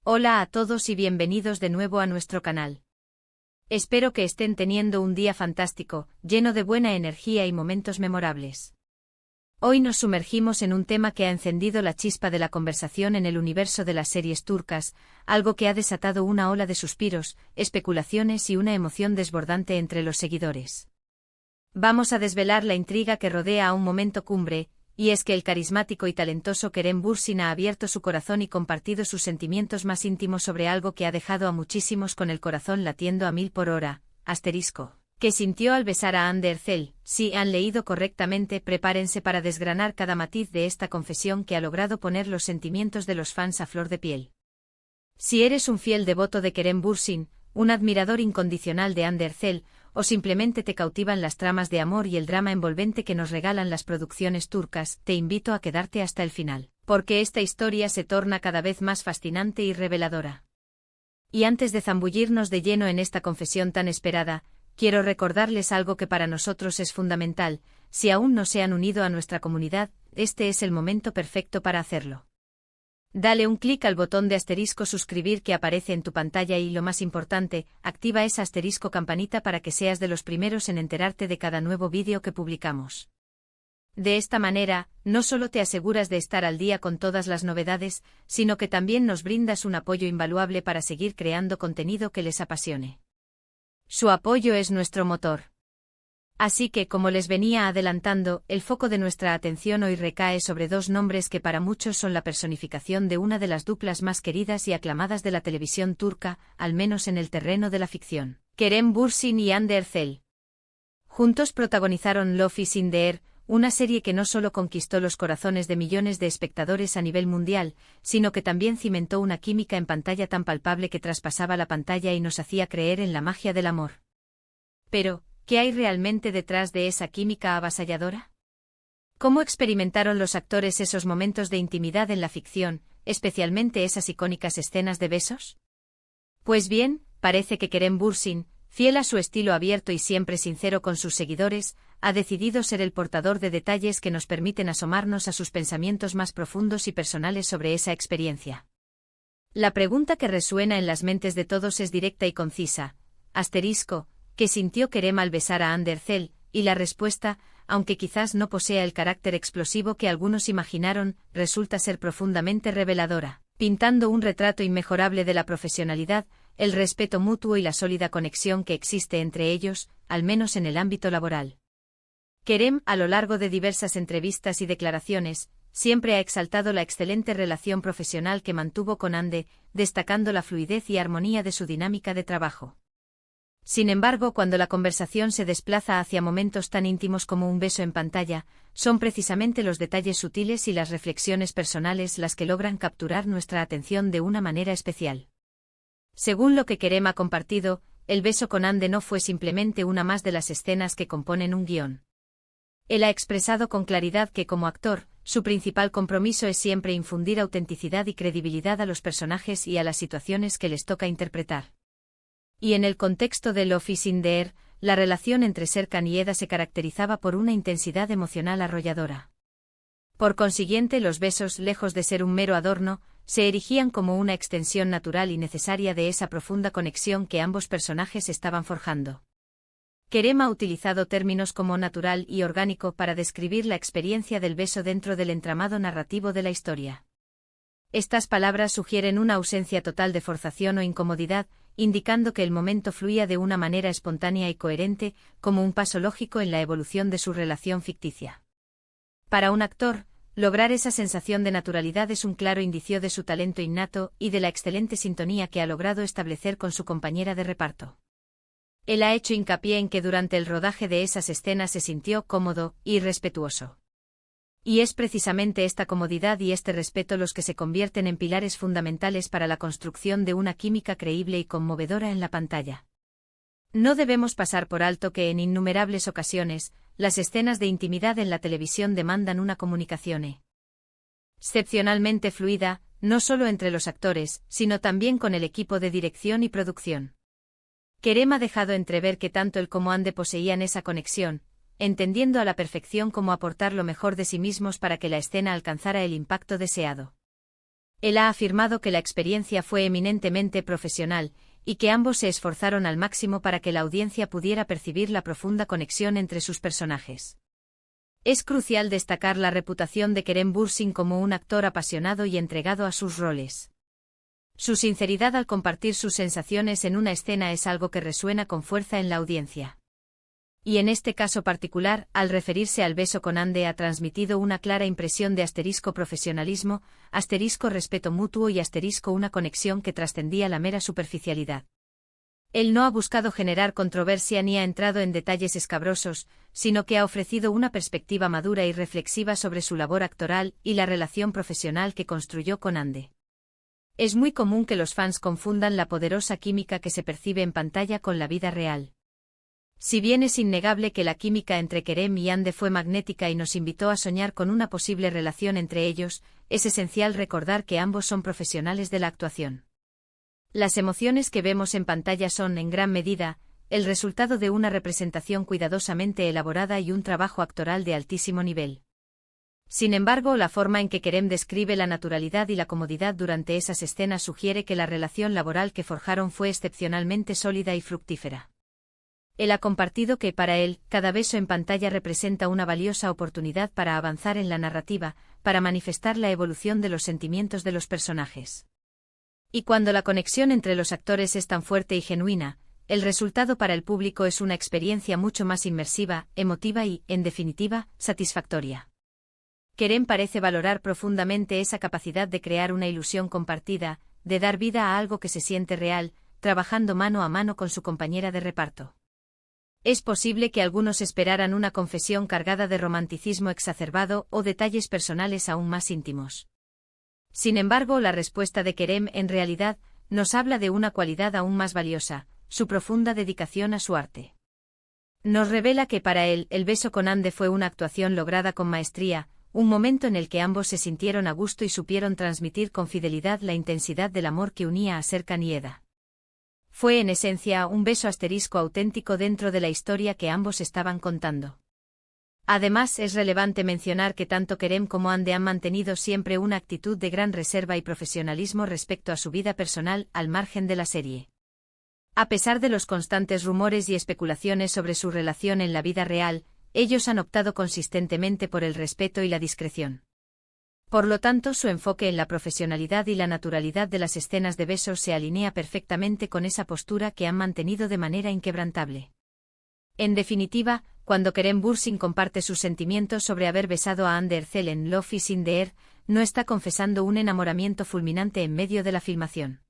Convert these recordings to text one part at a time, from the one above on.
Hola a todos y bienvenidos de nuevo a nuestro canal. Espero que estén teniendo un día fantástico, lleno de buena energía y momentos memorables. Hoy nos sumergimos en un tema que ha encendido la chispa de la conversación en el universo de las series turcas, algo que ha desatado una ola de suspiros, especulaciones y una emoción desbordante entre los seguidores. Vamos a desvelar la intriga que rodea a un momento cumbre, y es que el carismático y talentoso Kerem Bürsin ha abierto su corazón y compartido sus sentimientos más íntimos sobre algo que ha dejado a muchísimos con el corazón latiendo a 1000 por hora, que sintió al besar a Hande Erçel. Si han leído correctamente, prepárense para desgranar cada matiz de esta confesión que ha logrado poner los sentimientos de los fans a flor de piel. Si eres un fiel devoto de Kerem Bürsin, un admirador incondicional de Hande Erçel, o simplemente te cautivan las tramas de amor y el drama envolvente que nos regalan las producciones turcas, te invito a quedarte hasta el final, porque esta historia se torna cada vez más fascinante y reveladora. Y antes de zambullirnos de lleno en esta confesión tan esperada, quiero recordarles algo que para nosotros es fundamental: si aún no se han unido a nuestra comunidad, este es el momento perfecto para hacerlo. Dale un clic al botón de suscribir que aparece en tu pantalla y, lo más importante, activa esa campanita para que seas de los primeros en enterarte de cada nuevo vídeo que publicamos. De esta manera, no solo te aseguras de estar al día con todas las novedades, sino que también nos brindas un apoyo invaluable para seguir creando contenido que les apasione. Su apoyo es nuestro motor. Así que, como les venía adelantando, el foco de nuestra atención hoy recae sobre dos nombres que para muchos son la personificación de una de las duplas más queridas y aclamadas de la televisión turca, al menos en el terreno de la ficción: Kerem Bürsin y Hande Erçel. Juntos protagonizaron Love is in the Air, una serie que no solo conquistó los corazones de millones de espectadores a nivel mundial, sino que también cimentó una química en pantalla tan palpable que traspasaba la pantalla y nos hacía creer en la magia del amor. Pero, ¿qué hay realmente detrás de esa química avasalladora? ¿Cómo experimentaron los actores esos momentos de intimidad en la ficción, especialmente esas icónicas escenas de besos? Pues bien, parece que Kerem Bürsin, fiel a su estilo abierto y siempre sincero con sus seguidores, ha decidido ser el portador de detalles que nos permiten asomarnos a sus pensamientos más profundos y personales sobre esa experiencia. La pregunta que resuena en las mentes de todos es directa y concisa: ¿qué sintió Kerem al besar a Hande Erçel? Y la respuesta, aunque quizás no posea el carácter explosivo que algunos imaginaron, resulta ser profundamente reveladora, pintando un retrato inmejorable de la profesionalidad, el respeto mutuo y la sólida conexión que existe entre ellos, al menos en el ámbito laboral. Kerem, a lo largo de diversas entrevistas y declaraciones, siempre ha exaltado la excelente relación profesional que mantuvo con Hande, destacando la fluidez y armonía de su dinámica de trabajo. Sin embargo, cuando la conversación se desplaza hacia momentos tan íntimos como un beso en pantalla, son precisamente los detalles sutiles y las reflexiones personales las que logran capturar nuestra atención de una manera especial. Según lo que Kerem ha compartido, el beso con Hande no fue simplemente una más de las escenas que componen un guión. Él ha expresado con claridad que, como actor, su principal compromiso es siempre infundir autenticidad y credibilidad a los personajes y a las situaciones que les toca interpretar. Y en el contexto de Love is in the Air, la relación entre Serkan y Eda se caracterizaba por una intensidad emocional arrolladora. Por consiguiente, los besos, lejos de ser un mero adorno, se erigían como una extensión natural y necesaria de esa profunda conexión que ambos personajes estaban forjando. Kerem ha utilizado términos como natural y orgánico para describir la experiencia del beso dentro del entramado narrativo de la historia. Estas palabras sugieren una ausencia total de forzación o incomodidad, indicando que el momento fluía de una manera espontánea y coherente, como un paso lógico en la evolución de su relación ficticia. Para un actor, lograr esa sensación de naturalidad es un claro indicio de su talento innato y de la excelente sintonía que ha logrado establecer con su compañera de reparto. Él ha hecho hincapié en que durante el rodaje de esas escenas se sintió cómodo y respetuoso. Y es precisamente esta comodidad y este respeto los que se convierten en pilares fundamentales para la construcción de una química creíble y conmovedora en la pantalla. No debemos pasar por alto que en innumerables ocasiones, las escenas de intimidad en la televisión demandan una comunicación excepcionalmente fluida, no solo entre los actores, sino también con el equipo de dirección y producción. Kerem ha dejado entrever que tanto él como Hande poseían esa conexión, entendiendo a la perfección cómo aportar lo mejor de sí mismos para que la escena alcanzara el impacto deseado. Él ha afirmado que la experiencia fue eminentemente profesional, y que ambos se esforzaron al máximo para que la audiencia pudiera percibir la profunda conexión entre sus personajes. Es crucial destacar la reputación de Kerem Bürsin como un actor apasionado y entregado a sus roles. Su sinceridad al compartir sus sensaciones en una escena es algo que resuena con fuerza en la audiencia. Y en este caso particular, al referirse al beso con Hande ha transmitido una clara impresión de *profesionalismo, *respeto mutuo y *una conexión que trascendía la mera superficialidad. Él no ha buscado generar controversia ni ha entrado en detalles escabrosos, sino que ha ofrecido una perspectiva madura y reflexiva sobre su labor actoral y la relación profesional que construyó con Hande. Es muy común que los fans confundan la poderosa química que se percibe en pantalla con la vida real. Si bien es innegable que la química entre Kerem y Hande fue magnética y nos invitó a soñar con una posible relación entre ellos, es esencial recordar que ambos son profesionales de la actuación. Las emociones que vemos en pantalla son, en gran medida, el resultado de una representación cuidadosamente elaborada y un trabajo actoral de altísimo nivel. Sin embargo, la forma en que Kerem describe la naturalidad y la comodidad durante esas escenas sugiere que la relación laboral que forjaron fue excepcionalmente sólida y fructífera. Él ha compartido que, para él, cada beso en pantalla representa una valiosa oportunidad para avanzar en la narrativa, para manifestar la evolución de los sentimientos de los personajes. Y cuando la conexión entre los actores es tan fuerte y genuina, el resultado para el público es una experiencia mucho más inmersiva, emotiva y, en definitiva, satisfactoria. Kerem parece valorar profundamente esa capacidad de crear una ilusión compartida, de dar vida a algo que se siente real, trabajando mano a mano con su compañera de reparto. Es posible que algunos esperaran una confesión cargada de romanticismo exacerbado o detalles personales aún más íntimos. Sin embargo, la respuesta de Kerem en realidad nos habla de una cualidad aún más valiosa, su profunda dedicación a su arte. Nos revela que para él, el beso con Hande fue una actuación lograda con maestría, un momento en el que ambos se sintieron a gusto y supieron transmitir con fidelidad la intensidad del amor que unía a Serkan y Eda. Fue en esencia un beso auténtico dentro de la historia que ambos estaban contando. Además, es relevante mencionar que tanto Kerem como Hande han mantenido siempre una actitud de gran reserva y profesionalismo respecto a su vida personal al margen de la serie. A pesar de los constantes rumores y especulaciones sobre su relación en la vida real, ellos han optado consistentemente por el respeto y la discreción. Por lo tanto, su enfoque en la profesionalidad y la naturalidad de las escenas de besos se alinea perfectamente con esa postura que han mantenido de manera inquebrantable. En definitiva, cuando Kerem Bürsin comparte sus sentimientos sobre haber besado a Hande Erçel en Love is in the Air, no está confesando un enamoramiento fulminante en medio de la filmación.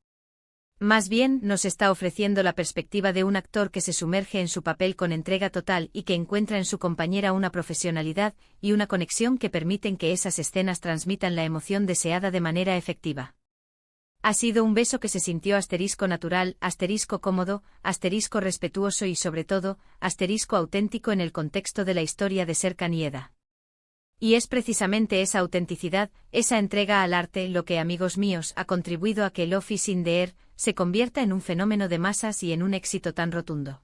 Más bien, nos está ofreciendo la perspectiva de un actor que se sumerge en su papel con entrega total y que encuentra en su compañera una profesionalidad y una conexión que permiten que esas escenas transmitan la emoción deseada de manera efectiva. Ha sido un beso que se sintió *natural, *cómodo, *respetuoso y sobre todo, *auténtico en el contexto de la historia de Serkan y Eda. Y es precisamente esa autenticidad, esa entrega al arte lo que, amigos míos, ha contribuido a que Love is in the Air se convierta en un fenómeno de masas y en un éxito tan rotundo.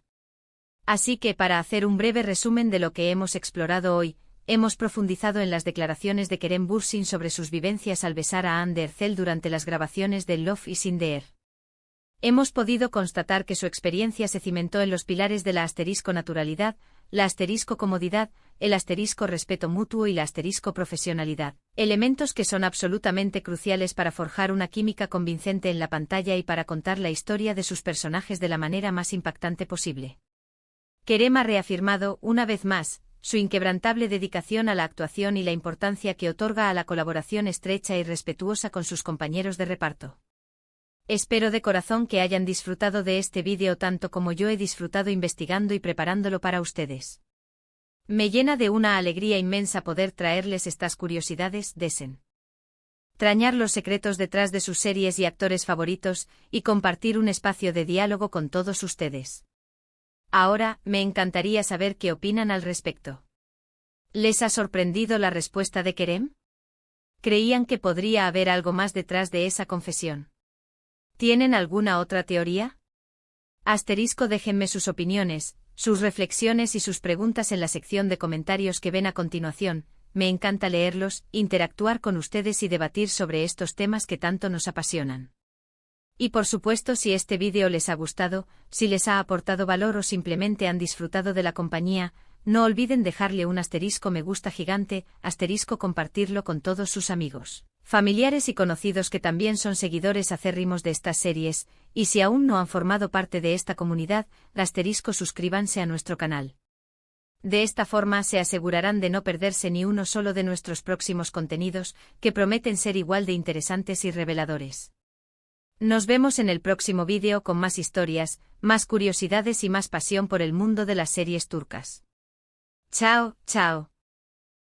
Así que, para hacer un breve resumen de lo que hemos explorado hoy, hemos profundizado en las declaraciones de Kerem Bürsin sobre sus vivencias al besar a Hande Erçel durante las grabaciones de Love is in the Air. Hemos podido constatar que su experiencia se cimentó en los pilares de la *naturalidad, la *comodidad, el *respeto mutuo y la *profesionalidad, elementos que son absolutamente cruciales para forjar una química convincente en la pantalla y para contar la historia de sus personajes de la manera más impactante posible. Kerem ha reafirmado, una vez más, su inquebrantable dedicación a la actuación y la importancia que otorga a la colaboración estrecha y respetuosa con sus compañeros de reparto. Espero de corazón que hayan disfrutado de este vídeo tanto como yo he disfrutado investigando y preparándolo para ustedes. Me llena de una alegría inmensa poder traerles estas curiosidades, desentrañar los secretos detrás de sus series y actores favoritos, y compartir un espacio de diálogo con todos ustedes. Ahora, me encantaría saber qué opinan al respecto. ¿Les ha sorprendido la respuesta de Kerem? ¿Creían que podría haber algo más detrás de esa confesión? ¿Tienen alguna otra teoría? Déjenme sus opiniones, sus reflexiones y sus preguntas en la sección de comentarios que ven a continuación. me encanta leerlos, interactuar con ustedes y debatir sobre estos temas que tanto nos apasionan. Y por supuesto, si este vídeo les ha gustado, si les ha aportado valor o simplemente han disfrutado de la compañía, no olviden dejarle un asterisco me gusta gigante, asterisco compartirlo con todos sus amigos, familiares y conocidos que también son seguidores acérrimos de estas series, y si aún no han formado parte de esta comunidad, asterisco suscríbanse a nuestro canal. De esta forma se asegurarán de no perderse ni uno solo de nuestros próximos contenidos, que prometen ser igual de interesantes y reveladores. Nos vemos en el próximo vídeo con más historias, más curiosidades y más pasión por el mundo de las series turcas. Chao, chao.